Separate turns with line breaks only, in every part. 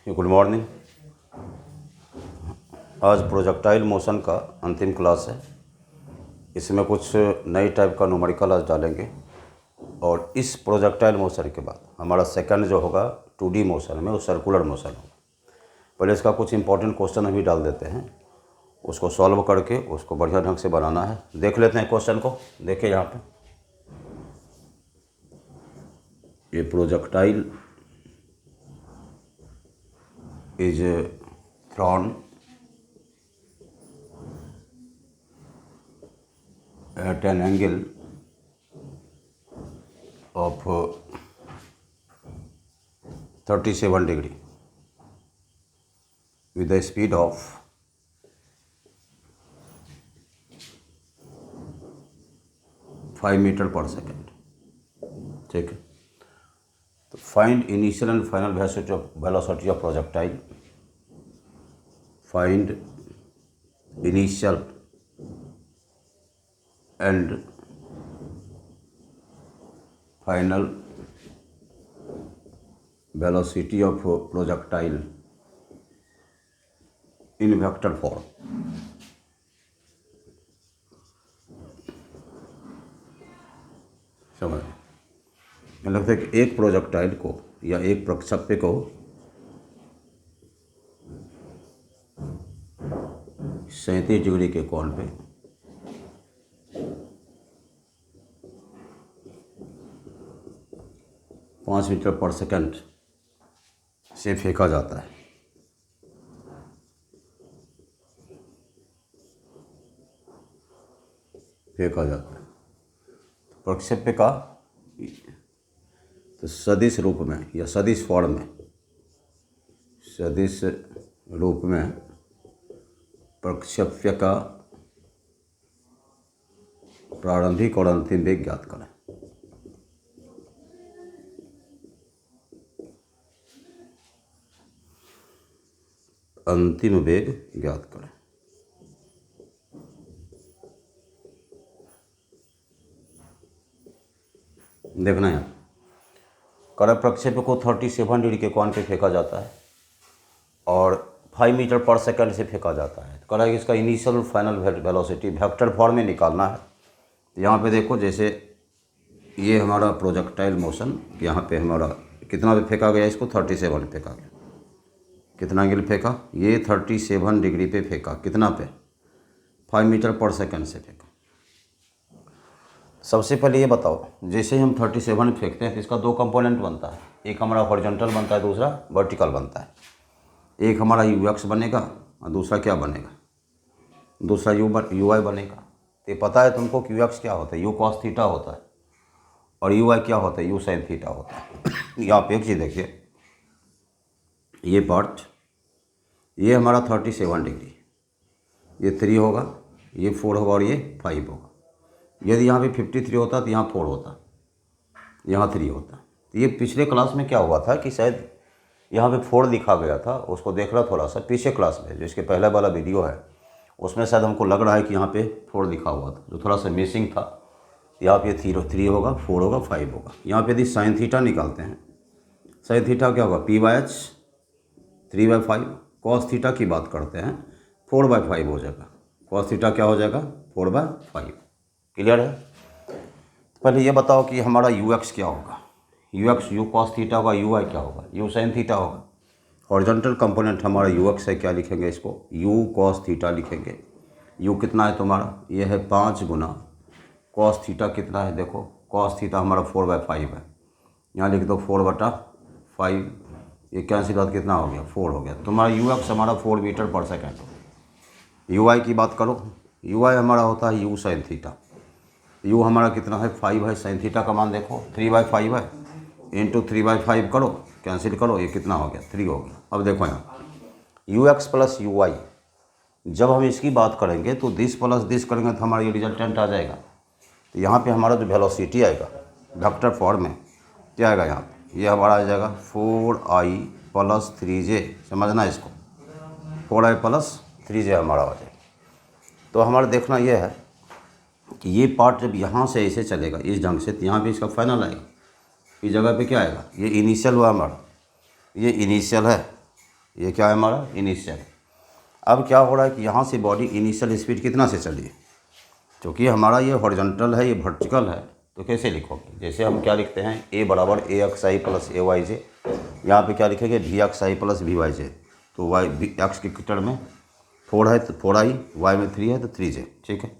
Good morning. आज projectile motion का अंतिम क्लास है। इसमें कुछ नई टाइप का न्यूमेरिकल आज डालेंगे और इस प्रोजेक्टाइल मोशन के बाद हमारा सेकंड जो होगा 2D मोशन में वो सर्कुलर मोशन होगा। पहले इसका कुछ इंपॉर्टेंट क्वेश्चन अभी डाल देते हैं, उसको सॉल्व करके उसको बढ़िया ढंग से बनाना है। देख लेते हैं क्वेश्चन को। देखिए यहाँ पे ये projectile is thrown at an angle of 37 degree with a speed of 5 metre पर सेकेंड। ठीक है, तो find initial and final velocity of projectile. Find initial and final velocity of projectile in vector form. समझ में लगता है कि एक प्रोजेक्टाइल को या एक प्रक्षेप्य को 37 डिग्री के कोण पे 5 मीटर पर सेकंड से फेंका जाता है। प्रक्षेप्य का तो सदिश रूप में या सदिश फॉर्म में, सदिश रूप में प्रक्षेप्य का प्रारंभिक और अंतिम वेग ज्ञात करें। अंतिम वेग ज्ञात करें। देखना है, कर प्रक्षेप्य को 37 डिग्री के कोण पे फेंका जाता है और 5 मीटर पर सेकंड से फेंका जाता है। तो कह इसका इनिशियल और फाइनल वेलोसिटी वेक्टर फॉर्म में निकालना है। तो यहाँ पे देखो, जैसे ये हमारा प्रोजेक्टाइल मोशन, यहाँ पे हमारा कितना पे फेंका गया, इसको 37 फेंका गया। कितना एंगल फेंका, ये 37 डिग्री पे फेंका। कितना पे, 5 मीटर पर सेकंड से फेंका। सबसे पहले ये बताओ, जैसे हम 37 फेंकते हैं तो इसका दो कंपोनेंट बनता है, एक हमारा हॉरिजॉन्टल बनता है, दूसरा वर्टिकल बनता है। एक हमारा ux बनेगा और दूसरा क्या बनेगा, दूसरा uy बनेगा। तो ये पता है तुमको कि ux क्या होता है, u cos थीटा होता है, और uy क्या होता है, u sin थीटा होता है। यहाँ पे एक चीज़ देखिए, ये पार्ट, ये हमारा 37 डिग्री, ये 3 होगा, ये 4 होगा और ये 5 होगा। यदि यहाँ पे 53 होता तो यहाँ 4 होता, यहाँ 3 होता। तो ये पिछले क्लास में क्या हुआ था कि शायद यहाँ पे 4 लिखा गया था, उसको देख रहा थोड़ा सा पीछे क्लास में, जो इसके पहले वाला वीडियो है उसमें शायद हमको लग रहा है कि यहाँ पे 4 लिखा हुआ था, जो थोड़ा सा मिसिंग था। यहाँ पे 3 होगा, 4 होगा, 5 होगा। यहाँ पे यदि साइन थीटा निकालते हैं, साइन थीटा क्या होगा, p/h 3/5। कॉस थीटा की बात करते हैं, 4/5 हो जाएगा। कॉस थीटा क्या हो जाएगा, 4/5। क्लियर है। पहले ये बताओ कि हमारा ux क्या होगा, ux u cos थीटा होगा, uy क्या होगा, u sin थीटा होगा। हॉरिजॉन्टल कंपोनेंट हमारा ux है, क्या लिखेंगे इसको, u cos थीटा लिखेंगे। u कितना है तुम्हारा, ये है 5 गुना cos थीटा कितना है, देखो cos थीटा हमारा 4/5 है। यहाँ लिख दो 4/5, ये कैंसिल बात कितना हो गया, 4 हो गया। तुम्हारा ux हमारा 4 मीटर पर सेकेंड हो। uy की बात करो, uy हमारा होता है u sin थीटा। u हमारा कितना है, 5 है। साइन थीटा का मान देखो 3/5 है, इंटू 3/5 करो, कैंसिल करो, ये कितना हो गया, 3 हो गया। अब देखो यहाँ ux प्लस uy, जब हम इसकी बात करेंगे तो दिस प्लस दिस करेंगे तो हमारा ये रिजल्टेंट आ जाएगा। तो यहाँ पे हमारा जो वेलोसिटी आएगा वेक्टर फॉर्म में क्या आएगा, यहाँ पे ये हमारा आ जाएगा 4i + 3j। समझना इसको, 4i + 3j हमारा आ जाएगा। तो हमारा देखना ये है कि ये पार्ट जब यहाँ से ऐसे चलेगा इस ढंग से, तो यहाँ पे इसका फाइनल आएगा। इस जगह पे क्या आएगा, ये इनिशियल हुआ हमारा, ये इनिशियल है ये क्या है हमारा इनिशियल। अब क्या हो रहा है कि यहाँ से बॉडी इनिशियल स्पीड कितना से चली, क्योंकि हमारा ये हॉरिजॉन्टल है, ये वर्टिकल है, तो कैसे लिखोगे? जैसे हम क्या लिखते हैं, ए बराबर A X I plus A Y J. यहाँ पर क्या लिखेंगे, V X I plus V Y J. तो वाई एक्स के टर्म में 4 है तो 4 आई, वाई में 3 है तो 3 जे। ठीक है,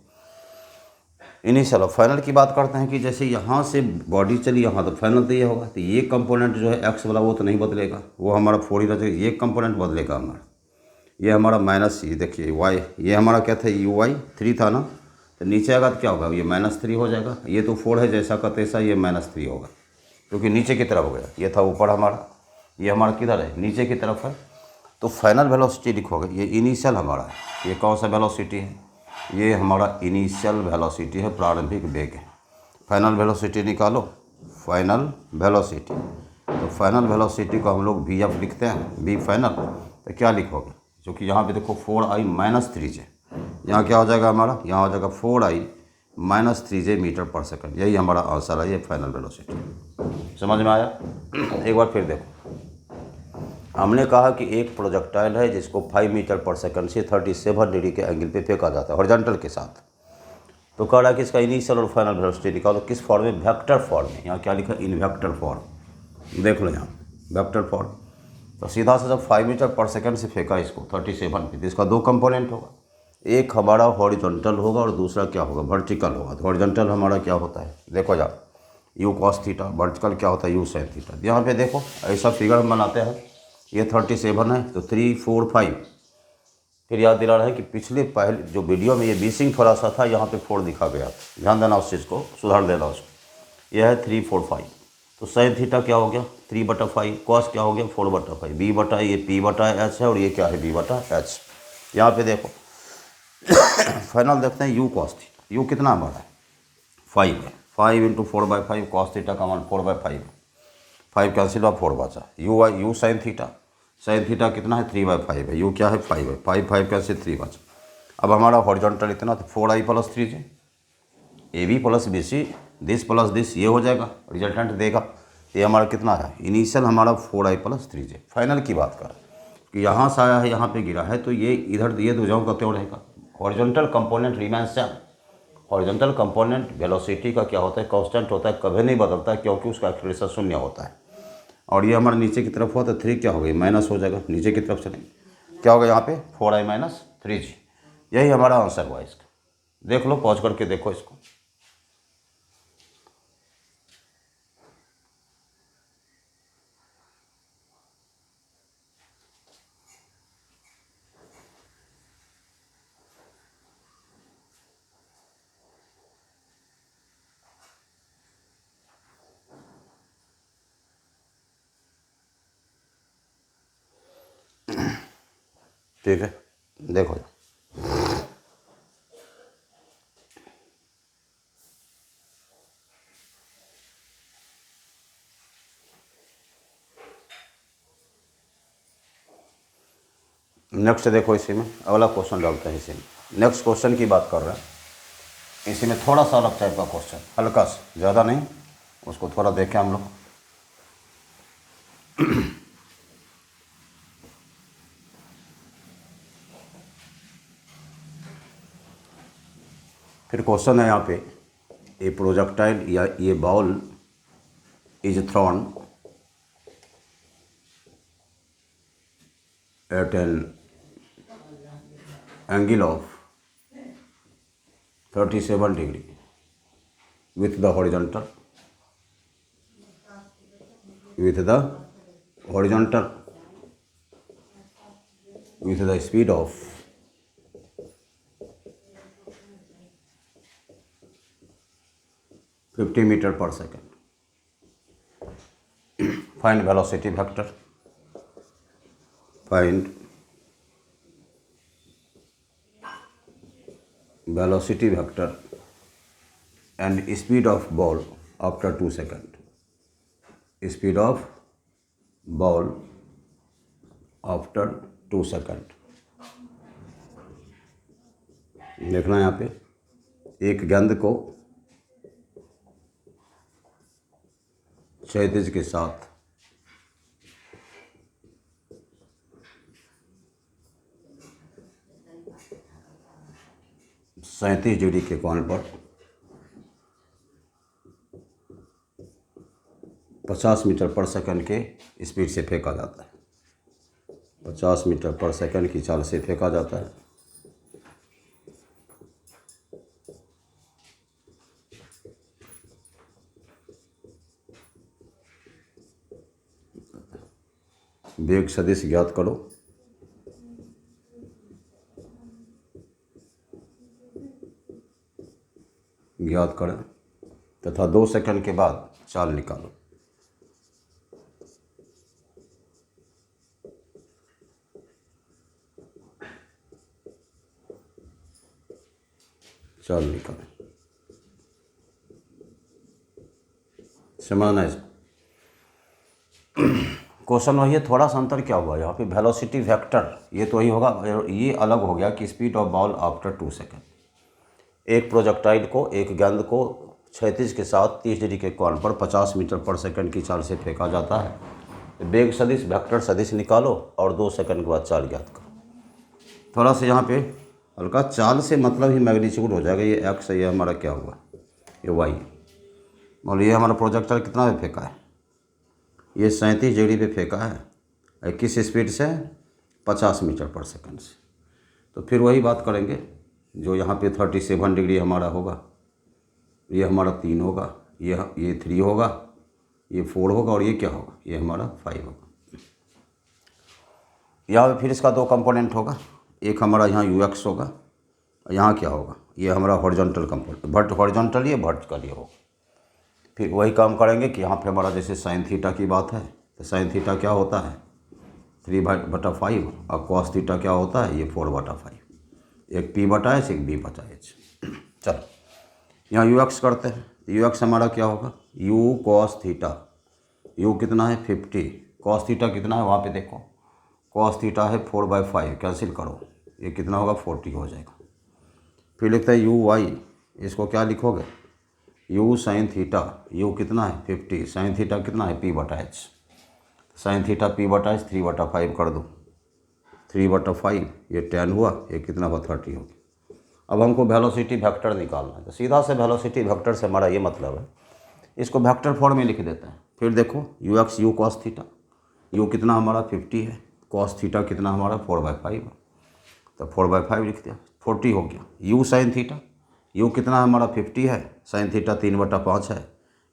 इनिशियल। फाइनल की बात करते हैं कि जैसे यहाँ से बॉडी चली यहाँ, तो फाइनल तो ये होगा। तो ये कंपोनेंट जो है एक्स वाला वो तो नहीं बदलेगा, वो हमारा 4 ही रहेगा। ये कंपोनेंट बदलेगा हमारा, ये हमारा माइनस, ये देखिए वाई, ये हमारा क्या था, यू वाई 3 था ना, तो नीचे आएगा तो क्या होगा, ये -3 हो जाएगा। ये तो 4 है जैसा का तैसा, ये -3 होगा क्योंकि नीचे की तरफ हो गया। ये था ऊपर हमारा, ये हमारा किधर है, नीचे की तरफ है। तो फाइनल वेलोसिटी लिखोगे, ये इनिशियल हमारा है। ये कौन सा वेलोसिटी है, ये हमारा इनिशियल वेलोसिटी है, प्रारंभिक वेग है। फाइनल वेलोसिटी निकालो, फाइनल वेलोसिटी। तो फाइनल वेलोसिटी को हम लोग वी एफ लिखते हैं, वी फाइनल। तो क्या लिखोगे, क्योंकि यहाँ पे देखो 4i - 3j, यहाँ क्या हो जाएगा हमारा, यहाँ हो जाएगा 4i - 3j मीटर पर सेकंड। यही हमारा आंसर है, ये फाइनल वेलोसिटी। समझ में आया? एक बार फिर देखो, हमने कहा कि एक प्रोजेक्टाइल है जिसको 5 मीटर पर सेकंड से 37 डिग्री के एंगल पे फेंका जाता है हॉरिजॉन्टल के साथ। तो कह रहा है कि इसका इनिशियल और फाइनल वेलोसिटी निकालो। किस फॉर्म में, वेक्टर फॉर्म में। यहाँ क्या लिखा, इन वेक्टर फॉर्म। देख लो यहाँ वेक्टर फॉर्म। तो सीधा से जब 5 मीटर पर सेकंड से फेंका इसको 37 पे, तो इसका 2 कंपोनेंट होगा। एक हमारा हॉरिजॉन्टल होगा और दूसरा क्या होगा, वर्टिकल होगा। तो हॉरिजॉन्टल हमारा क्या होता है, देखो जा, यू कॉस थीटा। वर्टिकल क्या होता है, यू साइन थीटा। यहाँ पे देखो ऐसा फिगर हम बनाते हैं, ये 37 है तो 3 4 5। फिर याद दिला रहा है कि पिछले पहले जो वीडियो में ये बीसिंग थोड़ा सा था, यहाँ पे 4 दिखा गया था। ध्यान देना उस चीज़ को, सुधार देना उसको। यह है 3 4 5। तो साइन थीटा क्या हो गया, 3/5। कॉस क्या हो गया, 4/5। बी बटा, ये पी बटा एच है और ये क्या है, बी बटा एच। यहाँ पे देखो फाइनल देखते हैं, यू कॉस थीटा। यू कितना हमारा है, 5 है। 5 × 4/5, कॉस थीटा का मान 4/5। 5 कैंसिल हुआ, 4 बचा। U Y, U sine theta. Sine theta कितना है, 3/5 है। यू क्या है, 5 है। 5 कैंसिल 3 बचा। अब हमारा हॉरिजॉन्टल इतना, तो 4i + 3j, A B plus B C, this plus this, ये हो जाएगा, रिजल्टेंट देगा। ये हमारा कितना है, इनिशियल हमारा 4i + 3j। फाइनल की बात कर कि यहाँ से आया है, यहाँ पे गिरा है, तो ये इधर, ये भुजाओं का क्यों रहेगा, horizontal component remains same. Horizontal component velocity का क्या होता है, कांस्टेंट होता है, कभी नहीं बदलता है, क्योंकि उसका एक्सीलरेशन 0 होता है। और ये हमारा नीचे की तरफ हुआ तो 3 क्या हो गई, माइनस हो जाएगा, नीचे की तरफ चलेंगे, क्या होगा यहाँ पे, 4i - 3j। यही हमारा आंसर हुआ इसका। देख लो, पॉज करके देखो इसको। ठीक है, देखो नेक्स्ट। देखो इसी में अगला क्वेश्चन डालते हैं। इसी में नेक्स्ट क्वेश्चन की बात कर रहे हैं। इसी में थोड़ा सा अलग टाइप का क्वेश्चन, हल्का सा, ज़्यादा नहीं, उसको थोड़ा देखें हम लोग। फिर क्वेश्चन है यहाँ पे, ए प्रोजेक्टाइल या ये ball is thrown at an angle of 37 degree with the horizontal with the speed of 50 meter per second. Find velocity vector. Find velocity vector and speed of ball after 2 seconds. Speed of ball after 2 seconds. देखना यहाँ पे, एक गेंद को क्षैतिज के साथ 37 degree के कोण पर 50 मीटर पर सेकंड के स्पीड से फेंका जाता है। 50 मीटर पर सेकंड की चाल से फेंका जाता है। वेग सदिश ज्ञात करो। ज्ञात करें तथा 2 सेकंड के बाद चाल निकालो। चाल निकालें। समान है। क्वेश्चन वही है, थोड़ा सा अंतर क्या हुआ यहाँ पे, वेलोसिटी वेक्टर ये तो वही होगा, ये अलग हो गया कि speed of ball after 2 second. एक प्रोजेक्टाइल को, एक गेंद को क्षैतिज के साथ 30 डिग्री के कोण पर 50 मीटर पर सेकंड की चाल से फेंका जाता है। वेग सदिश वेक्टर सदिश निकालो और 2 सेकंड के बाद चाल ज्ञात करो। थोड़ा सा यहाँ पे हल्का, चाल से मतलब ही मैग्नीट्यूड हो जाएगा। ये एक्स है, ये हमारा क्या हुआ, ये वाई। और ये हमारा प्रोजेक्टाइल कितना पे फेंका है, ये 37 डिग्री पे फेंका है। किस स्पीड से, 50 मीटर पर सेकंड से। तो फिर वही बात करेंगे जो यहाँ पे 37 डिग्री हमारा होगा, ये हमारा 3 होगा, ये 3 होगा, ये 4 होगा और ये क्या होगा, ये हमारा 5 होगा। यहाँ पे फिर इसका 2 कंपोनेंट होगा, एक हमारा यहाँ यू एक्स होगा, यहाँ क्या होगा, ये हमारा हॉरिजॉन्टल कंपोनेंट, हॉरिजॉन्टल ये वर्टिकल ये होगा। फिर वही काम करेंगे कि यहाँ पे हमारा जैसे साइन थीटा की बात है, तो साइन थीटा क्या होता है 3/5 और कॉस थीटा क्या होता है, ये 4/5। एक p/h एक b/h। चलो यहाँ यू एक्स करते हैं। यू एक्स हमारा क्या होगा, यू कॉस थीटा, यू कितना है 50, कॉस थीटा कितना है वहाँ पे देखो, कॉस थीटा है 4/5, कैंसिल करो, ये कितना होगा 40 हो जाएगा। फिर लिखते हैं यू वाई, इसको क्या लिखोगे, यू साइन थीटा, यू कितना है 50, साइन थीटा कितना है p/h, साइन थीटा p/h 3/5 कर दो, 3/5 ये 10 हुआ, ये कितना हुआ 30 हो गया। अब हमको वेलोसिटी वेक्टर निकालना है, तो सीधा से वेलोसिटी वेक्टर से हमारा ये मतलब है, इसको वेक्टर फॉर्म में लिख देते हैं। फिर देखो you x you cos theta, you कितना हमारा 50 है, कॉस थीटा कितना हमारा 4/5 है, तो 4/5 लिख दिया, 40 हो गया। यू साइन थीटा, यू कितना हमारा 50 है, साइन थीटा 3/5 है,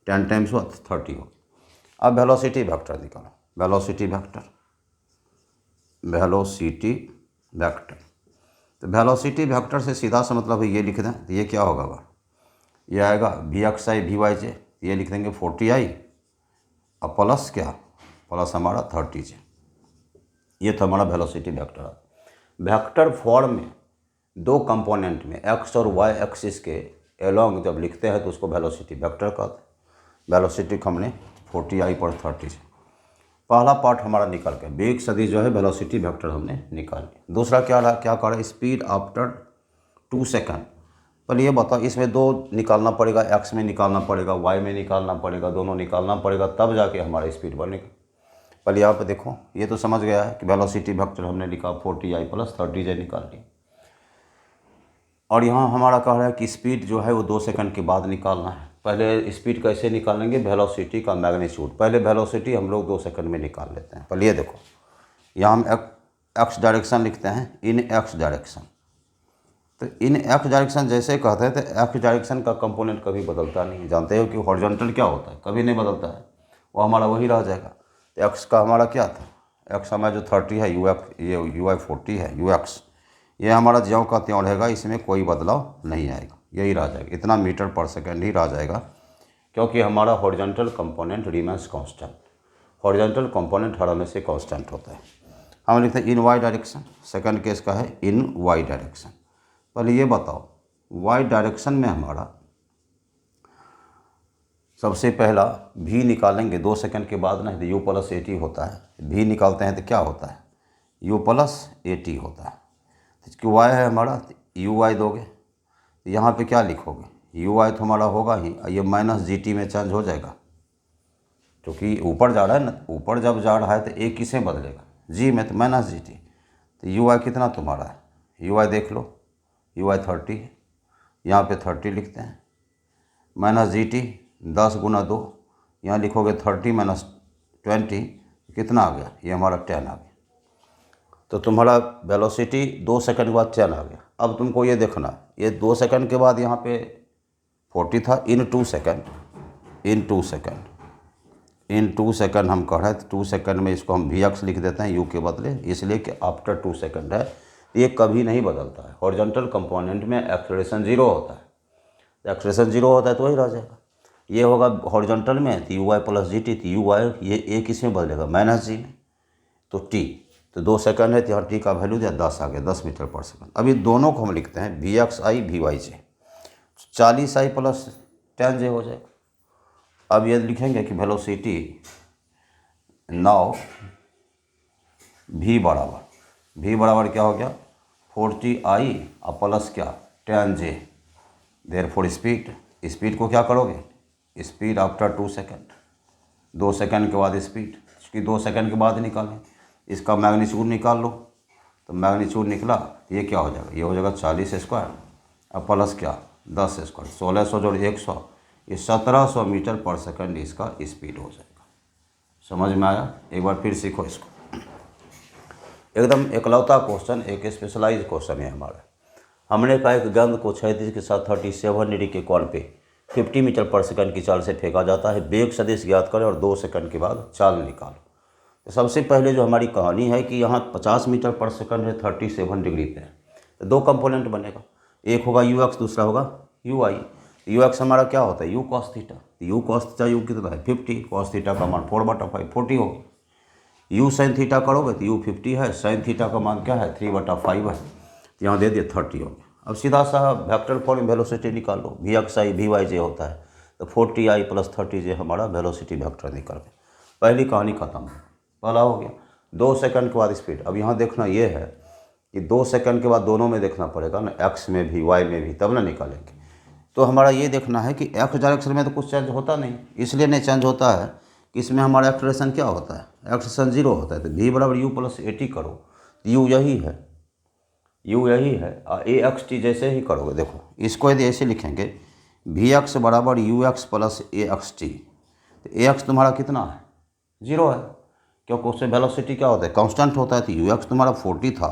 10 टाइम्स हुआ 30 हो गया। अब वेलोसिटी वेक्टर निकालो, वेलोसिटी वेक्टर, वेलोसिटी वेक्टर। तो वेलोसिटी वेक्टर से सीधा सा मतलब ये लिख दें, तो ये क्या होगा वह, ये आएगा VXI VYJ, ये लिख देंगे 40I और प्लस क्या, प्लस हमारा 30J। ये तो हमारा वेलोसिटी वेक्टर है। वेक्टर फॉर्म में 2 कंपोनेंट में एक्स और वाई एक्सिस के एलोंग जब लिखते हैं तो उसको वेलोसिटी वेक्टर कहते हैं। वेलोसिटी हमने 40I पर 30 से पहला पार्ट हमारा निकल गया, वेग सदिश जो है वेलोसिटी वेक्टर हमने निकाल लिया। दूसरा क्या रहा, क्या करें, स्पीड आफ्टर 2 सेकंड। पहले ये बताओ, इसमें 2 निकालना पड़ेगा, एक्स में निकालना पड़ेगा, वाई में निकालना पड़ेगा, दोनों निकालना पड़ेगा, तब जाके हमारा स्पीड बनेगा। पहले यहाँ पे देखो, ये तो समझ गया है कि वेलोसिटी वेक्टर हमने लिखा 40I प्लस 30J निकाल लिया। और यहाँ हमारा कह रहा है कि स्पीड जो है वो 2 सेकंड के बाद निकालना है। पहले स्पीड कैसे निकालेंगे, वेलोसिटी का मैग्नीट्यूड, पहले वेलोसिटी हम लोग 2 सेकंड में निकाल लेते हैं। पहले ये देखो, यहाँ हम एक्स डायरेक्शन लिखते हैं, इन एक्स डायरेक्शन। तो इन एक्स डायरेक्शन जैसे कहते हैं, तो एक्स डायरेक्शन का कंपोनेंट कभी बदलता नहीं। जानते हो कि हॉरिजॉन्टल क्या होता है, कभी नहीं बदलता है, वो हमारा वही रह जाएगा। तो एक्स का हमारा क्या था, एक्स हमारा जो 30 है, ये यू वाई 40 है, यू एक्स ये हमारा ज्यों का त्यों रहेगा, इसमें कोई बदलाव नहीं आएगा, यही रह जाएगा, इतना मीटर पर सेकंड ही रह जाएगा, क्योंकि हमारा horizontal component remains constant. Horizontal component हर हमेशा कांस्टेंट होता है। हम लिखते हैं in Y direction, second case का है इन वाई डायरेक्शन। पहले ये बताओ, वाई डायरेक्शन में हमारा सबसे पहला भी निकालेंगे 2 सेकंड के बाद ना, तो यू प्लस 80 होता है। भी निकालते हैं तो क्या होता है, यू प्लस 80 होता है। तो वाई है हमारा, यू वाई दोगे, तो यहाँ पे क्या लिखोगे, यू वाई तो हमारा होगा ही, ये माइनस GT में चेंज हो जाएगा, क्योंकि ऊपर जा रहा है ना, ऊपर जब जा रहा है तो एक किसे बदलेगा, जी में, तो -GT। तो यू वाई कितना तुम्हारा है, यू वाई देख लो, यू वाई 30 है, यहाँ पे 30 लिखते हैं, माइनस जी टी 10 गुना 2, यहाँ लिखोगे 30 माइनस 20, कितना आ गया, ये हमारा 10 आ गया। तो तुम्हारा वेलोसिटी 2 सेकंड के बाद 10 आ गया। अब तुमको ये देखना, ये 2 सेकंड के बाद यहाँ पे 40 था, इन 2 सेकंड, इन 2 सेकंड, इन 2 सेकंड हम कह रहे हैं। तो 2 सेकंड में इसको हम Vx लिख देते हैं u के बदले, इसलिए कि आफ्टर 2 सेकंड है, ये कभी नहीं बदलता है। हॉरिजॉन्टल कंपोनेंट में एक्सेलरेशन 0 होता है, एक्सेलरेशन 0 होता है तो वही रह जाएगा। ये होगा हॉरिजॉन्टल में तो U Y plus G T, तो यू वाई ये एक इसमें बदलेगा माइनस जी में, तो टी, तो 2 सेकंड है तो यहाँ टी का वैल्यू दिया 10 आ गया, 10 मीटर पर सेकंड। अभी दोनों को हम लिखते हैं V X I V Y J, 40 I plus 10 J हो जाएगा। अब ये लिखेंगे कि वेलोसिटी नाउ वी बराबर क्या हो गया 40 आई और प्लस क्या 10 जे, देयरफॉर स्पीड को क्या करोगे, स्पीड आफ्टर 2 सेकंड, 2 सेकंड के बाद स्पीड, इसकी 2 सेकंड के बाद निकालें, इसका मैग्नीट्यूड निकाल लो, तो मैग्नीट्यूड निकला ये क्या हो जाएगा, ये हो जाएगा 40 स्क्वायर और प्लस क्या 10 स्क्वायर, 1600 जोड़ 100, ये 1700 मीटर पर सेकंड इसका स्पीड हो जाएगा। समझ में आया? एक बार फिर सीखो इसको, एकदम एकलौता क्वेश्चन, एक स्पेशलाइज क्वेश्चन है हमारा। हमने कहा एक गेंद को क्षैतिज के साथ 37 डिग्री के कोण पे 50 मीटर पर सेकंड की चाल से फेंका जाता है, वेग सदिश ज्ञात करें और 2 सेकंड के बाद चाल निकालो। तो सबसे पहले जो हमारी कहानी है कि यहाँ 50 मीटर पर सेकंड है, 37 डिग्री पे है, तो 2 कंपोनेंट बनेगा, एक होगा यू एक्स, दूसरा होगा यू आई। यू एक्स हमारा क्या होता है you cos theta, you cos theta you कितना है 50, कॉस थीटा का मान 4/5 40 होगी। यू साइन थीटा करोगे तो यू 50 है, साइन थीटा का मान क्या है 3/5 है, तो यहाँ दे दिए 30 हो गया। अब सीधा सा वेक्टर फॉर्म में वेलोसिटी निकाल लो, V X I V Y J होता है, तो 40 आई प्लस 30 जे हमारा वेलोसिटी वेक्टर निकल गया। पहली कहानी खत्म, पहला हो गया। 2 सेकंड के बाद स्पीड, अब यहाँ देखना ये है कि 2 सेकंड के बाद दोनों में देखना पड़ेगा ना, एक्स में भी वाई में भी, तब ना निकालेंगे। तो हमारा ये देखना है कि एक्स डायरेक्शन में तो कुछ चेंज होता नहीं, इसलिए नहीं चेंज होता है कि इसमें हमारा एक्सेलरेशन क्या होता है, एक्सेलरेशन 0 होता है। तो v बराबर यू प्लस ए टी करो, यू यही है, यू यही है, और ए एक्स टी जैसे ही करोगे, देखो इसको यदि ऐसे लिखेंगे वी एक्स बराबर you x plus A x T, तो ए एक्स तुम्हारा कितना है 0 है, क्योंकि उससे वेलोसिटी क्या होता है कांस्टेंट होता है। तो यू एक्स तुम्हारा 40 था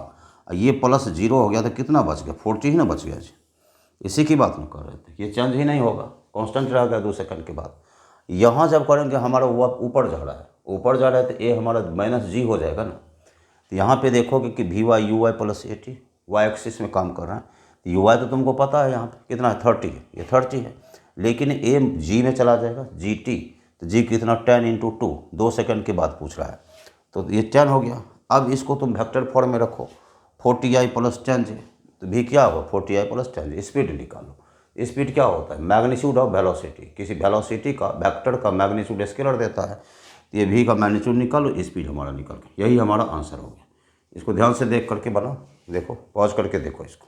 और ये प्लस 0 हो गया, तो कितना बच गया 40 ही ना बच गया जी, इसी की बात में कर रहे थे, ये चेंज ही नहीं होगा, कांस्टेंट रह गया 2 सेकंड के बाद। यहाँ जब करेंगे हमारा वो ऊपर जा रहा है, ऊपर जा रहा है, तो ए हमारा माइनस जी हो जाएगा ना। तो यहाँ पे देखोगे कि V Y U Y plus A T, Y axis में काम कर रहा है, तो यू वाई तो तुमको पता है यहाँ पे कितना है 30 है, ये 30 है, लेकिन ए जी में चला जाएगा जी टी, तो जी कितना 10 × 2, 2 सेकंड के बाद पूछ रहा है, तो ये 10 हो गया। अब इसको तुम वेक्टर फॉर्म में रखो 40 आई प्लस 10 जे, तो भी क्या होगा 40 आई प्लस 10 जे, स्पीड निकालो। स्पीड क्या होता है मैग्नीट्यूड ऑफ वेलोसिटी, किसी वेलोसिटी का वेक्टर का मैग्नीट्यूड स्केलर देता है, तो ये भी का मैग्नीट्यूड निकालो, स्पीड हमारा निकल गया, यही हमारा आंसर हो गया। इसको ध्यान से देख करके बनाओ, देखो पॉज करके देखो इसको।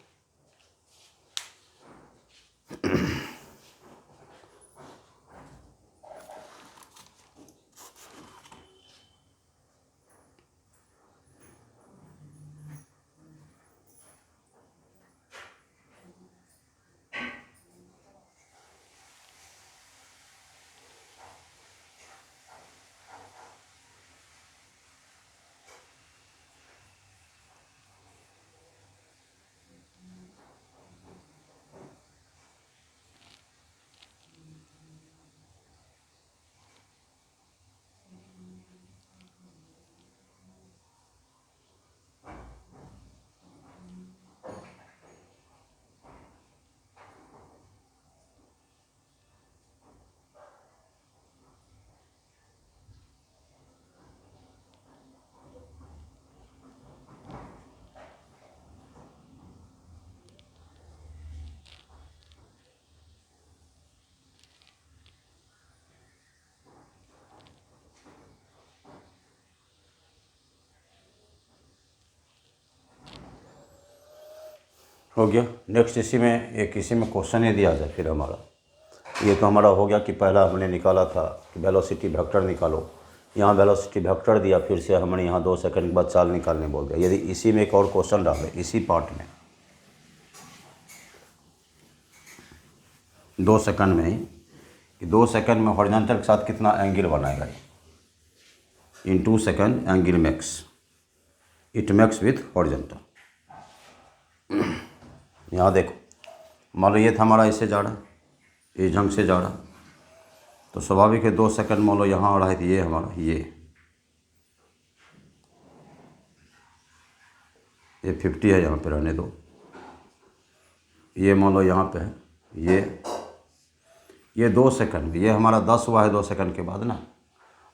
हो गया। नेक्स्ट इसी में क्वेश्चन ये दिया जाए फिर हमारा, ये तो हमारा हो गया कि पहला हमने निकाला था कि वेलोसिटी वेक्टर निकालो, यहाँ वेलोसिटी वेक्टर दिया, फिर से हमने यहाँ 2 सेकंड के बाद चाल निकालने बोल दिया। यदि इसी में एक और क्वेश्चन डालें इसी पार्ट में, 2 सेकंड में ही कि 2 सेकंड में हॉरिजॉन्टल के साथ कितना एंगल बनाएगा ये। इन 2 second angle makes, it makes with horizontal. यहाँ देखो, मान लो ये था हमारा, इससे जा रहा, इस ढंग से जा रहा, तो स्वाभाविक है 2 सेकंड मान लो यहाँ आ रहा है, तो ये हमारा ये 50 है, यहाँ पे रहने दो। ये मान लो यहाँ पे है, ये 2 सेकंड, ये हमारा 10 हुआ है 2 सेकंड के बाद ना,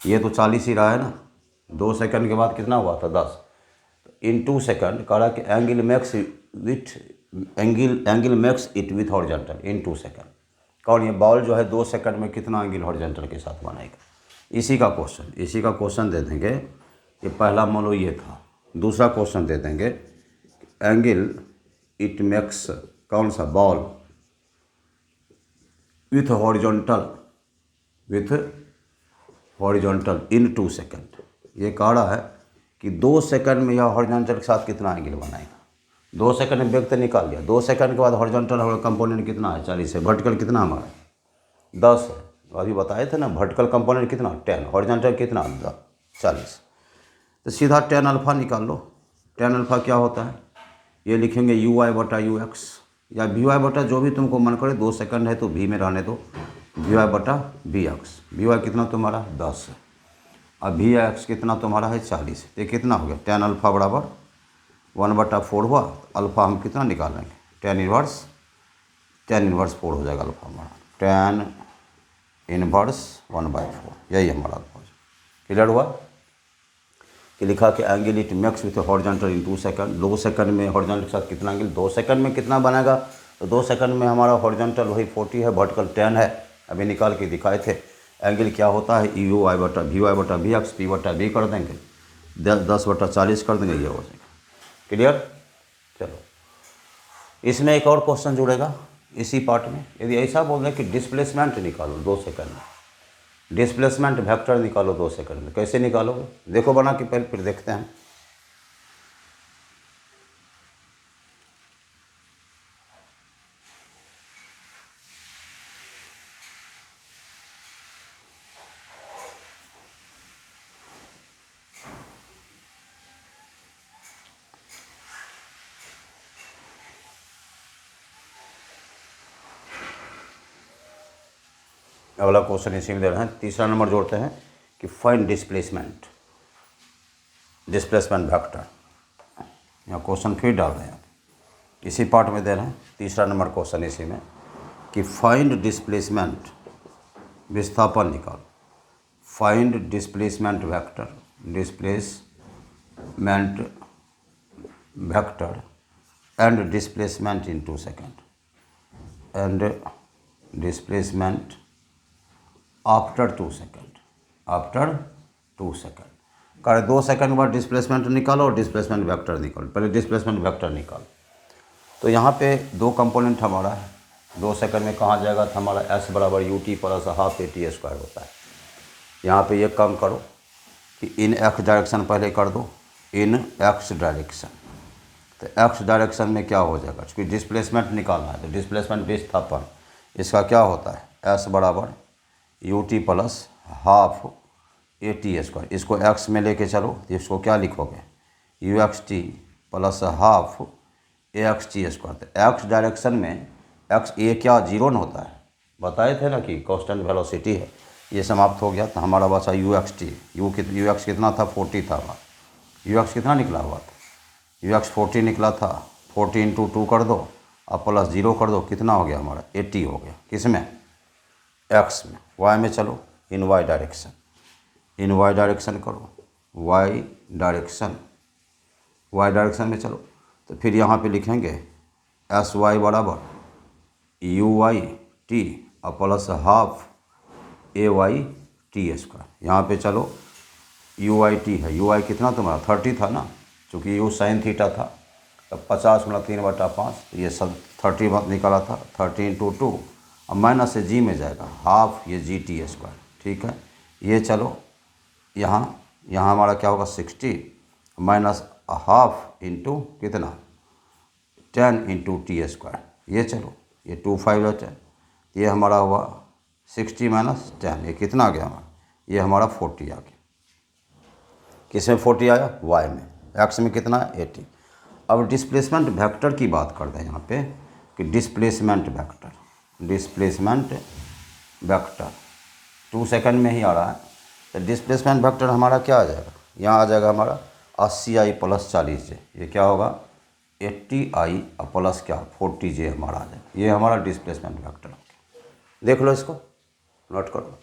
ये तो 40 ही रहा है ना। 2 सेकंड के बाद कितना हुआ था 10। तो इन 2 सेकंड कह रहा कि angle makes it with horizontal in 2 second. कौन, ये बॉल जो है 2 सेकंड में कितना एंगल हॉरिजॉन्टल के साथ बनाएगा, इसी का क्वेश्चन दे देंगे। ये पहला मान लो ये था। दूसरा क्वेश्चन दे देंगे, एंगल इट मेक्स, कौन सा, ball with horizontal in 2 second. ये कह रहा है कि 2 सेकंड में यह हॉरिजॉन्टल के साथ कितना एंगल बनाएगा। 2 सेकंड में वेग तो निकाल लिया, 2 सेकंड के बाद हॉरिजॉन्टल कंपोनेंट कितना है 40 है, वर्टिकल कितना हमारा 10 है। अभी बताए थे ना, वर्टिकल कंपोनेंट कितना 10, हॉरिजॉन्टल कितना 40। तो सीधा tan अल्फ़ा निकाल लो। tan अल्फ़ा क्या होता है, ये लिखेंगे uy/ux या vy/ जो भी तुमको मन करे। 2 सेकंड है तो v में रहने दो, vy/vx। vy कितना तुम्हारा 10 है, अब vx कितना तुम्हारा है 40। तो ये कितना हो गया, tan अल्फ़ा बराबर 1/4 हुआ। अल्फ़ा हम कितना निकाल लेंगे, tan इनवर्स 4 हो जाएगा अल्फ़ा हमारा, tan इनवर्स 1/4। यही हमारा अल्फ़ा। क्लियर हुआ कि लिखा कि angle it makes with horizontal in 2 second. 2 second में हॉरिजॉन्टल के साथ कितना एंगल, 2 सेकंड में कितना बनाएगा। तो 2 सेकंड में हमारा हॉरिजॉन्टल वही 40 है, वर्टिकल 10 है। अभी निकाल के दिखाए थे। एंगल क्या होता है, uy/vy/vx, p/v कर देंगे, 10/40 कर देंगे, ये हो जाएगा। क्लियर। चलो, इसमें एक और क्वेश्चन जुड़ेगा इसी पार्ट में। यदि ऐसा बोल दें कि डिस्प्लेसमेंट निकालो 2 सेकंड में, डिस्प्लेसमेंट वेक्टर निकालो 2 सेकंड में, कैसे निकालोगे देखो बना के पहले, फिर देखते हैं। अगला क्वेश्चन इसी में दे रहे हैं, तीसरा नंबर जोड़ते हैं कि फाइंड डिस्प्लेसमेंट वेक्टर। यहाँ क्वेश्चन फिर डाल रहे हैं, इसी पार्ट में दे रहे हैं तीसरा नंबर क्वेश्चन इसी में कि फाइंड डिस्प्लेसमेंट, विस्थापन निकाल, find displacement vector and displacement in 2 second and displacement after 2 second. कह 2 सेकंड के बाद डिस्प्लेसमेंट निकालो और डिस्प्लेसमेंट वेक्टर निकालो। पहले डिस्प्लेसमेंट वेक्टर निकालो। तो यहाँ पे 2 कंपोनेंट हमारा है। 2 सेकंड में कहाँ जाएगा था हमारा, s बराबर ut प्लस हाफ at² होता है। यहाँ पे ये कम करो कि इन x डायरेक्शन पहले कर दो, इन x डायरेक्शन। तो x डायरेक्शन में क्या हो जाएगा, क्योंकि डिस्प्लेसमेंट निकालना है। तो डिस्प्लेसमेंट विस्थापन इसका क्या होता है, s बराबर ut प्लस हाफ at²। इसको x में लेके चलो तो इसको क्या लिखोगे, uxt प्लस हाफ axt²। तो x डायरेक्शन में x ए क्या 0 न होता है, बताए थे ना कि कांस्टेंट वेलोसिटी है। ये समाप्त हो गया तो हमारा बचा uxt। ux कितना था 40 था, ux कितना निकला हुआ था, ux 40 निकला था। 40 × 2 कर दो और प्लस 0 कर दो, कितना हो गया हमारा 80 हो गया। किस में, x में। y में चलो, इन y डायरेक्शन, इन y डायरेक्शन करो, y डायरेक्शन में चलो। तो फिर यहाँ पे लिखेंगे sy बराबर uyt और प्लस हाफ ayt²। यहाँ पे चलो uyt है, ui कितना तुम्हारा 30 था ना, चूँकि u sin थीटा था। तब 50 × 3/5, ये सब 30 निकाला था। 30 × 2 अब माइनस से g में जाएगा, हाफ ये gt²। ठीक है, ये चलो यहाँ हमारा क्या होगा 60 माइनस हाफ इंटू कितना 10 × t²। ये चलो, ये 2 5 10। ये हमारा हुआ 60 माइनस 10, ये कितना आ गया हमारा, ये हमारा 40 आ गया। किस में 40 आया, y में। x में कितना है 80। अब डिस्प्लेसमेंट वेक्टर की बात करते हैं यहाँ पे कि डिस्प्लेसमेंट वेक्टर 2 सेकंड में ही आ रहा है। तो डिस्प्लेसमेंट वेक्टर हमारा क्या आ जाएगा, यहाँ आ जाएगा हमारा 80i प्लस 40j, ये क्या होगा 80i प्लस क्या 40j हमारा आ जाएगा। ये हमारा डिस्प्लेसमेंट वेक्टर हो गया। देख लो, इसको नोट करो।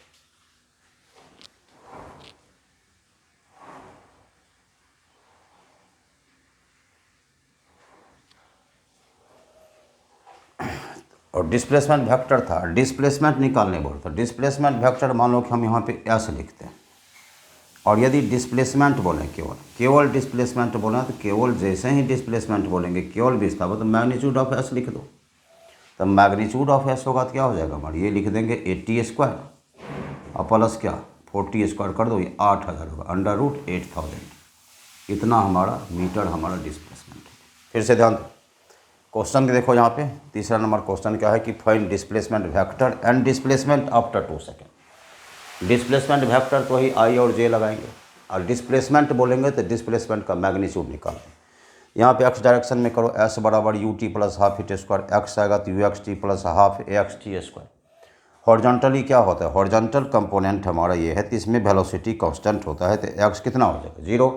और डिस्प्लेसमेंट वेक्टर था, डिस्प्लेसमेंट निकालने बोल, तो डिस्प्लेसमेंट वेक्टर मान लो कि हम यहाँ पे एस लिखते हैं, और यदि डिस्प्लेसमेंट बोलें केवल डिस्प्लेसमेंट बोलें तो केवल जैसे ही डिस्प्लेसमेंट बोलेंगे केवल विस्थापन, तो मैग्नीट्यूड ऑफ एस लिख दो। तो मैग्नीट्यूड ऑफ एस होगा तो क्या हो जाएगा हमारा, ये लिख देंगे 80 स्क्वायर और प्लस क्या 40 स्क्वायर कर दो, ये 8000 होगा, अंडर रूट 8000। इतना हमारा मीटर हमारा डिस्प्लेसमेंट है। फिर से ध्यान दो, क्वेश्चन के देखो यहाँ पे तीसरा नंबर क्वेश्चन क्या है कि find displacement vector and displacement after 2 second. Displacement vector तो ही आई और जे लगाएंगे, और डिस्प्लेसमेंट बोलेंगे तो डिस्प्लेसमेंट का मैग्नीट्यूड निकालेंगे। यहाँ पे एक्स डायरेक्शन में करो, एस बराबर U T plus half it square, x आएगा तो you x T plus half A x T square. Horizontally क्या होता है, हॉरिजॉन्टल कंपोनेंट हमारा ये है, तो इसमें वेलोसिटी कांस्टेंट होता है, तो एक्स कितना हो जाएगा 0,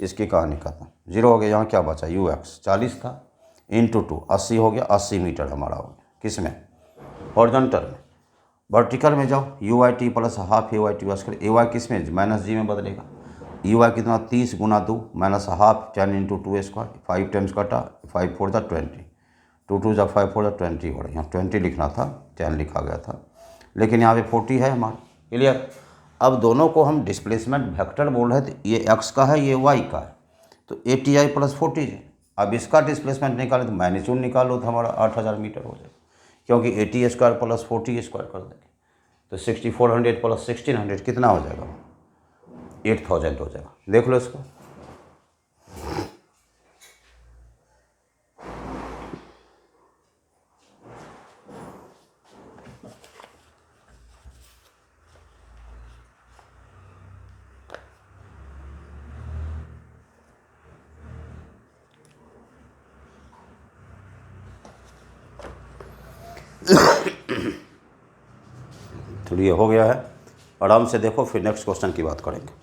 इसकी कहानी खत्म, 0 हो गया। यहाँ क्या बचा, यू एक्स 40 था इंटू 2 80 हो गया, 80 मीटर हमारा हो गया। किस में, हॉरिजॉन्टल में। वर्टिकल में जाओ, U I T plus half A Y T square, A Y किस में माइनस जी में बदलेगा, यू वाई कितना 30 गुना 2 minus half 10 into 2 square, 5 times कटा 5 4 × 20, 2 2 × 5 4 × 20 हो रहा है। यहाँ 20 लिखना था, 10 लिखा गया था, लेकिन यहाँ पे 40 है हमारा। क्लियर। अब दोनों को हम डिस्प्लेसमेंट वेक्टर बोल रहे थे, ये एक्स का है ये वाई का है, तो 80i प्लस 40 है। अब इसका डिस्प्लेसमेंट निकालें तो मैग्नीट्यूड निकालो तो हमारा 8000 मीटर हो जाएगा, क्योंकि 80 स्क्वायर प्लस 40 स्क्वायर कर देंगे तो 6400 प्लस 1600 कितना हो जाएगा, 8000 हो जाएगा। देख लो इसको। तो ये हो गया है, आराम से देखो, फिर नेक्स्ट क्वेश्चन की बात करेंगे।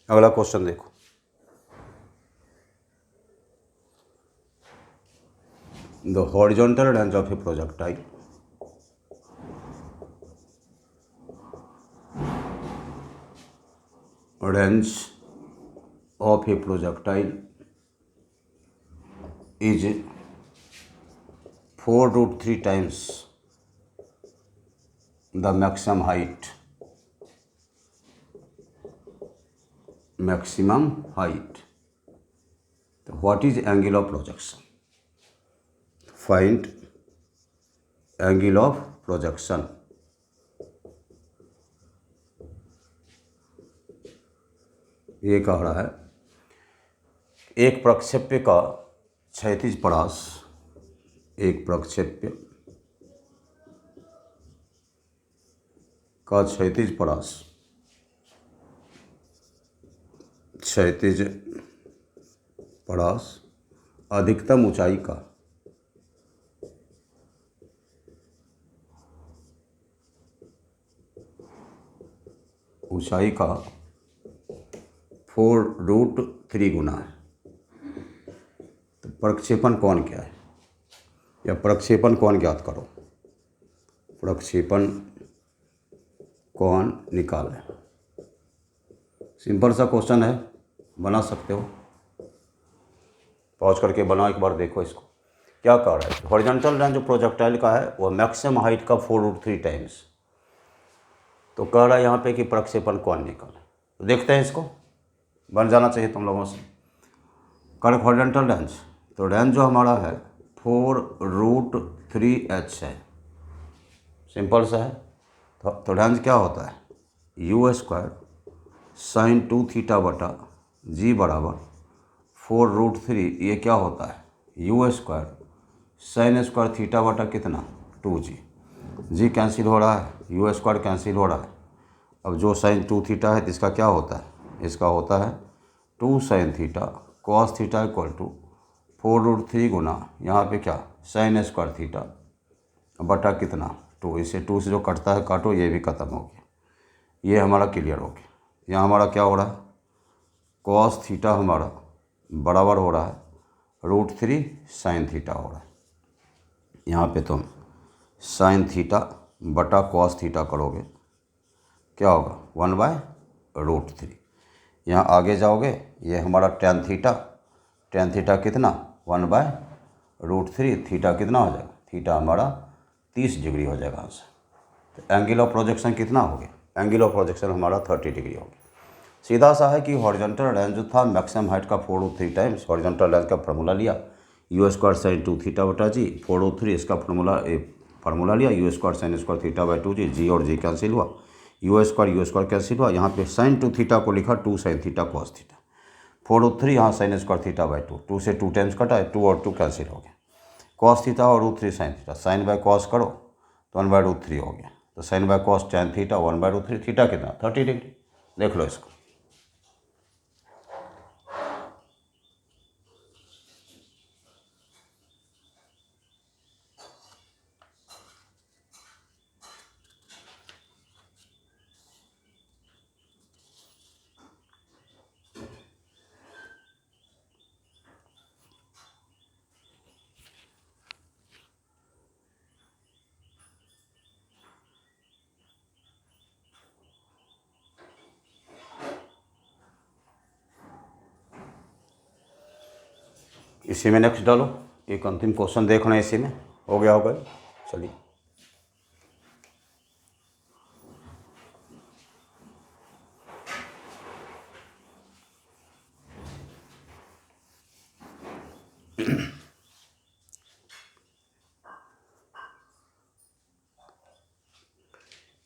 अगला क्वेश्चन देखो, the horizontal range of A projectile is 4√3 times the maximum height. So what is angle of projection? Find angle of projection. ये कह रहा है एक प्रक्षेप्य का क्षैतिज परास, एक प्रक्षेप्य का क्षैतिज परास, क्षैतिज परास अधिकतम ऊंचाई का ऊंचाई का 4√3 गुना है। तो प्रक्षेपण कोण क्या है, या प्रक्षेपण कोण ज्ञात करो, प्रक्षेपण कोण निकालें। सिंपल सा क्वेश्चन है, बना सकते हो, पॉज करके बनाओ एक बार, देखो इसको। क्या कह रहा है, हॉरिजॉन्टल रेंज जो प्रोजेक्टाइल का है वो मैक्सिमम हाइट का 4√3 टाइम्स। तो कह रहा है यहाँ पे कि प्रक्षेपण कॉनिकल। तो देखते हैं इसको, बन जाना चाहिए तुम लोगों से। कर हॉरिजॉन्टल रेंज, तो रेंज जो हमारा है 4√3h है, सिंपल सा है। तो रेंज क्या होता है, u² sin 2θ बटा g बराबर 4√3। ये क्या होता है, u² sin² थीटा बटा कितना 2g। g कैंसिल हो रहा है, u² कैंसिल हो रहा है। अब जो sin 2θ है तो इसका क्या होता है, इसका होता है 2 sin θ cos θ इक्वल टू 4√3 गुना यहाँ पे क्या sin² थीटा बटा कितना 2। इसे 2 से जो कटता है काटो, ये भी ख़त्म हो गया, ये हमारा क्लियर हो गया। यहाँ हमारा क्या हो रहा है, cos θ हमारा बराबर हो रहा है √3 sin θ हो रहा है। यहाँ पे तुम sin θ बटा cos θ करोगे, क्या होगा 1/√3। यहाँ आगे जाओगे, ये हमारा tan θ कितना 1/√3, थीटा कितना हो जाएगा, थीटा हमारा 30 डिग्री हो जाएगा आंसर। तो एंगल ऑफ प्रोजेक्शन कितना हो गया, एंगल ऑफ प्रोजेक्शन हमारा 30 डिग्री हो गया। सीधा सा है कि हॉरिजॉन्टल रेंज जो था मैक्सिमम हाइट का 4√3 टाइम्स, हॉरिजॉन्टल रेंज का फार्मूला लिया u² sin 2θ बटा जी 4√3, इसका फार्मूला लिया u² sin² theta by 2g, जी और जी कैंसिल हुआ, u² कैंसिल हुआ। यहाँ पे sin 2θ को लिखा 2 sin θ cos θ, 4√3 यहाँ sin² थीटा बाई 2, 2 से 2 टाइम्स कटा है, 2 और 2 कैंसिल हो गया, cos θ और √3 sin θ, साइन बाई कॉस करो तो 1/√3 हो गया। तो sine by cos tan θ 1/√3, theta कितना 30 डिग्री। देख लो इसको, इसी में नेक्स्ट डालो, एक अंतिम क्वेश्चन देखना है, इसी में हो गया होगा। चलिए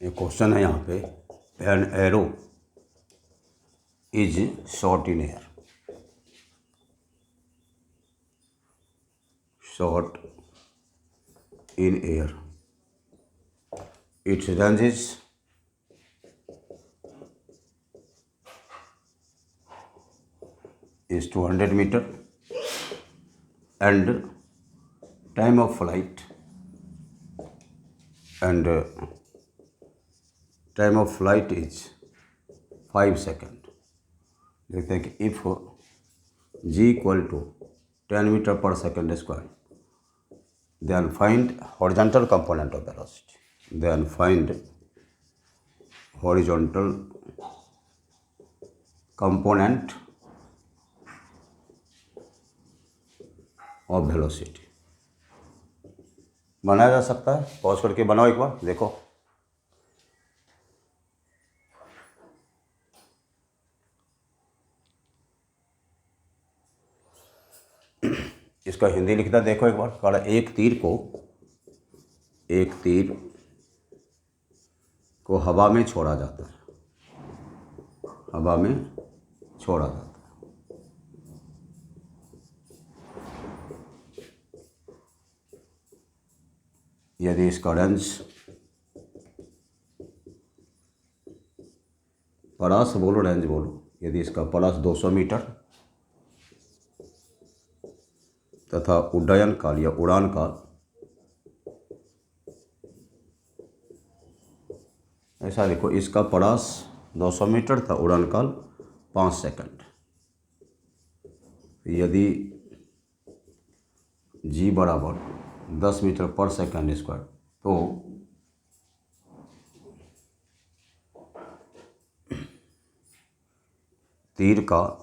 ये क्वेश्चन है यहाँ पे, an arrow is shot in air, shot in air, its range is 200 meter and time of flight is 5 seconds. देखते हैं कि if g equal to 10 meter per second square, then find horizontal component of velocity. Then find horizontal component of velocity. बनाया जा सकता है, pause करके बनाओ एक बार, देखो इसका हिंदी लिखता देखो एक बार। कहा एक तीर को हवा में छोड़ा जाता है, हवा में छोड़ा जाता है। यदि इसका रेंज परास बोलो, रेंज बोलो, यदि इसका परास 200 मीटर तथा उड्डयन काल या उड़ान काल ऐसा लिखो, इसका परास 200 मीटर था, उड़ान काल 5 सेकंड। यदि g बराबर 10 मीटर पर सेकंड स्क्वायर, तो तीर का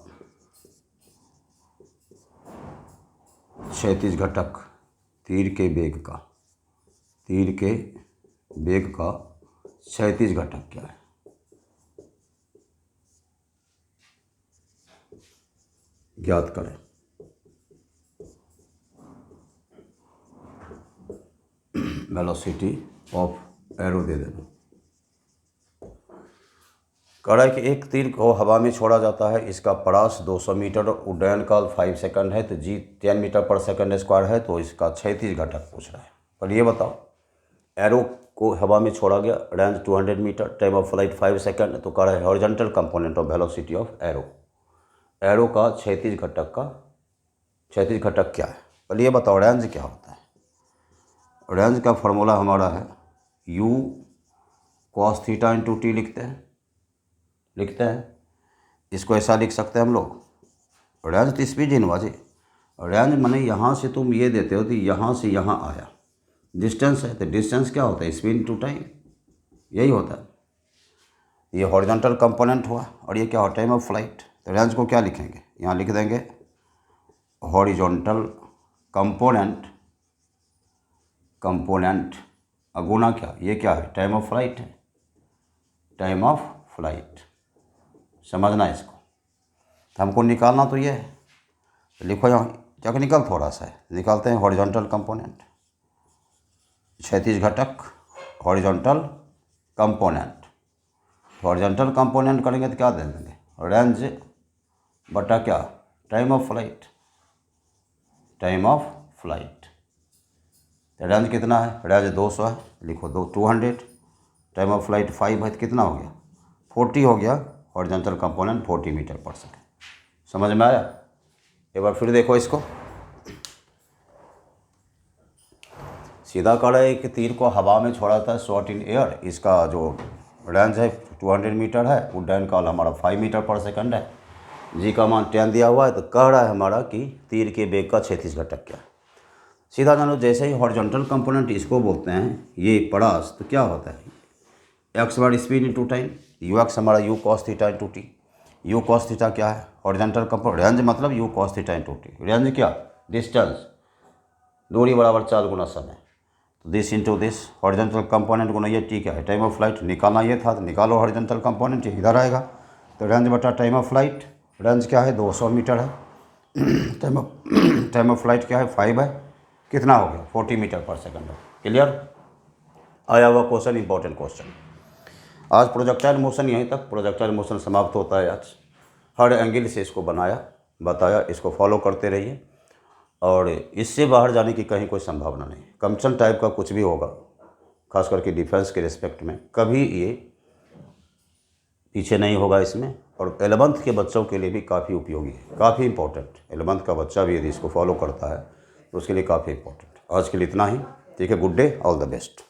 क्षैतिज घटक तीर के वेग का क्षैतिज घटक क्या है? ज्ञात करें। वेलोसिटी ऑफ एरो दे देना। कह रहा है कि एक तीर को हवा में छोड़ा जाता है, इसका प्रयास 200 मीटर, उड्डयन काल 5 सेकंड है, तो जी 10 मीटर पर सेकंड स्क्वायर है, तो इसका क्षैतिज घटक पूछ रहा है। पर ये बताओ, एरो को हवा में छोड़ा गया, range 200 metre, time of flight 5 second, तो कह रहा है horizontal component of velocity of arrow का क्षैतिज घटक क्या है? पर ये बताओ रेंज क्या होता है? रेंज का फॉर्मूला हमारा है u cos theta into T लिखते हैं। इसको ऐसा लिख सकते हैं हम लोग, रेंज तो स्पीड इनवाजी। रेंज माने यहाँ से तुम ये देते हो तो यहाँ से यहाँ आया, डिस्टेंस है, तो डिस्टेंस क्या होता है? स्पीड इंटू टाइम, यही होता है। ये हॉरिजॉन्टल कंपोनेंट हुआ, और ये क्या हो? Time of flight. तो रेंज को क्या लिखेंगे? यहाँ लिख देंगे हॉरिजॉन्टल कंपोनेंट अगुना क्या? ये क्या है? टाइम ऑफ फ्लाइट है, टाइम ऑफ फ्लाइट। समझना इसको। तो हमको निकालना तो ये है, तो लिखो यहाँ टेक्निकल थोड़ा सा है, निकालते हैं। हॉरिजॉन्टल कंपोनेंट, क्षैतिज घटक, हॉरिजॉन्टल कंपोनेंट करेंगे तो क्या दे देंगे? रेंज बटा क्या? Time of flight. तो रेंज कितना है? रेंज 200 है, लिखो 200। टाइम ऑफ फ्लाइट 5 है, तो कितना हो गया? 40 हो गया। हॉरिजॉन्टल कंपोनेंट 40 मीटर पर सेकंड। समझ में आया? एक बार फिर देखो इसको। सीधा कह रहा है कि तीर को हवा में छोड़ा था, शॉट इन एयर, इसका जो रेंज है 200 मीटर है, उड्डयन काल हमारा 5 मीटर पर सेकंड है, जी का मान 10 दिया हुआ है। तो कह रहा है हमारा कि तीर के वेग का क्षैतिज घटक क्या है? सीधा जानो, जैसे ही हॉरिजॉन्टल कंपोनेंट इसको बोलते हैं, ये प्रयास, तो क्या होता है? एक्स बार speed into time, U X हमारा u cos theta into T. U cos theta क्या है? Horizontal component. रेंज मतलब u cos theta into T. Range क्या? डिस्टेंस, दूरी बराबर 4 गुना समय, तो this into this. Horizontal component गुना ये टी क्या है? Time of flight. निकालना ये था, तो निकालो हॉरिजॉन्टल कंपोनेंट, इधर आएगा। तो रेंज बटा टाइम ऑफ फ्लाइट। रेंज क्या है? 200 मीटर है। टाइम ऑफ फ्लाइट क्या है? 5 है। कितना हो गया? 40 मीटर पर सेकंड। क्लियर? आया हुआ क्वेश्चन, इंपॉर्टेंट क्वेश्चन। आज प्रोजेक्टाइल मोशन यहीं तक। प्रोजेक्टाइल मोशन समाप्त होता है आज। हर एंगल से इसको बताया, इसको फॉलो करते रहिए, और इससे बाहर जाने की कहीं कोई संभावना नहीं। कंप्शन टाइप का कुछ भी होगा, खास करके डिफेंस के रिस्पेक्ट में, कभी ये पीछे नहीं होगा इसमें। और 11th के बच्चों के लिए भी काफ़ी उपयोगी है, काफ़ी इंपॉर्टेंट। 11th का बच्चा भी यदि इसको फॉलो करता है तो उसके लिए काफ़ी इंपॉर्टेंट। आज के लिए इतना ही। ठीक है, good day, all the best.